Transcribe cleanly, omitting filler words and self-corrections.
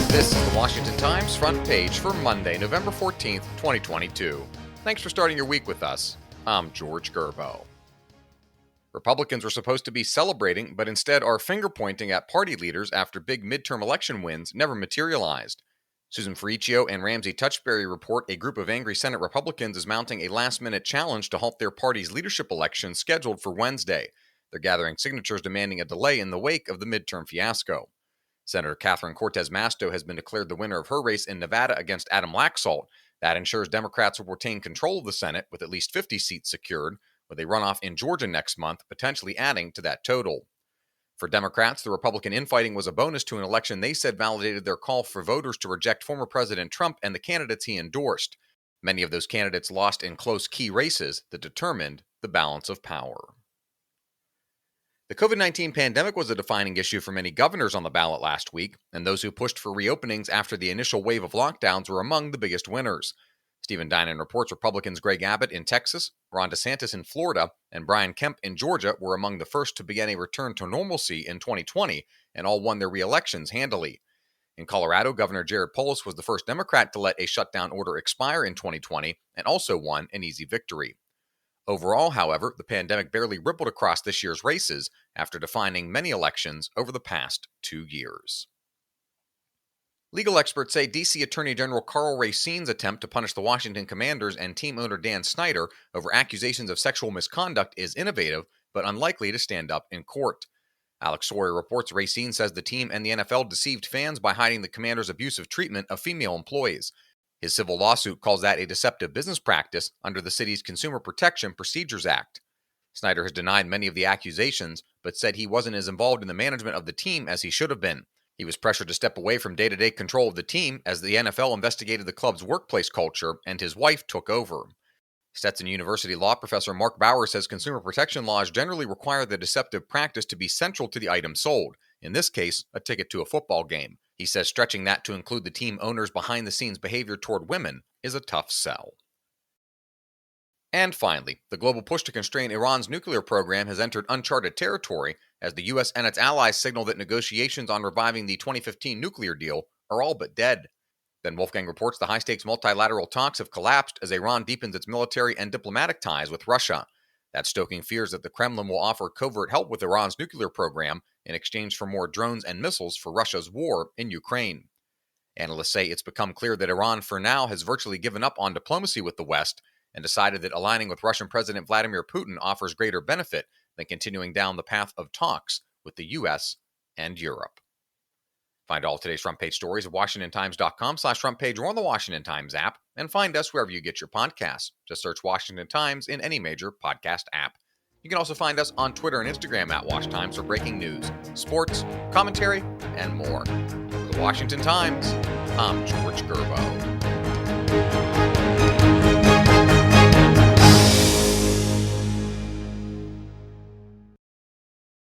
This is the Washington Times front page for Monday, November 14th, 2022. Thanks for starting your week with us. I'm George Gerbo. Republicans were supposed to be celebrating, but instead are finger-pointing at party leaders after big midterm election wins never materialized. Susan Ferricchio and Ramsey Touchberry report a group of angry Senate Republicans is mounting a last-minute challenge to halt their party's leadership election scheduled for Wednesday. They're gathering signatures demanding a delay in the wake of the midterm fiasco. Senator Catherine Cortez Masto has been declared the winner of her race in Nevada against Adam Laxalt. That ensures Democrats will retain control of the Senate with at least 50 seats secured, with a runoff in Georgia next month potentially adding to that total. For Democrats, the Republican infighting was a bonus to an election they said validated their call for voters to reject former President Trump and the candidates he endorsed. Many of those candidates lost in close key races that determined the balance of power. The COVID-19 pandemic was a defining issue for many governors on the ballot last week, and those who pushed for reopenings after the initial wave of lockdowns were among the biggest winners. Stephen Dinan reports Republicans Greg Abbott in Texas, Ron DeSantis in Florida, and Brian Kemp in Georgia were among the first to begin a return to normalcy in 2020, and all won their re-elections handily. In Colorado, Governor Jared Polis was the first Democrat to let a shutdown order expire in 2020, and also won an easy victory. Overall, however, the pandemic barely rippled across this year's races after defining many elections over the past 2 years. Legal experts say D.C. Attorney General Karl Racine's attempt to punish the Washington Commanders and team owner Dan Snyder over accusations of sexual misconduct is innovative, but unlikely to stand up in court. Alex Sawyer reports Racine says the team and the NFL deceived fans by hiding the Commanders' abusive treatment of female employees. His civil lawsuit calls that a deceptive business practice under the city's Consumer Protection Procedures Act. Snyder has denied many of the accusations, but said he wasn't as involved in the management of the team as he should have been. He was pressured to step away from day-to-day control of the team as the NFL investigated the club's workplace culture, and his wife took over. Stetson University law professor Mark Bauer says consumer protection laws generally require the deceptive practice to be central to the item sold, in this case, a ticket to a football game. He says stretching that to include the team owner's behind-the-scenes behavior toward women is a tough sell. And finally, the global push to constrain Iran's nuclear program has entered uncharted territory as the U.S. and its allies signal that negotiations on reviving the 2015 nuclear deal are all but dead. Ben Wolfgang reports the high-stakes multilateral talks have collapsed as Iran deepens its military and diplomatic ties with Russia. That's stoking fears that the Kremlin will offer covert help with Iran's nuclear program in exchange for more drones and missiles for Russia's war in Ukraine. Analysts say it's become clear that Iran, for now, has virtually given up on diplomacy with the West and decided that aligning with Russian President Vladimir Putin offers greater benefit than continuing down the path of talks with the U.S. and Europe. Find all today's front page stories at WashingtonTimes.com/front page or on the Washington Times app, and find us wherever you get your podcasts. Just search Washington Times in any major podcast app. You can also find us on Twitter and Instagram at WashTimes for breaking news, sports, commentary, and more. For the Washington Times, I'm George Gerbo.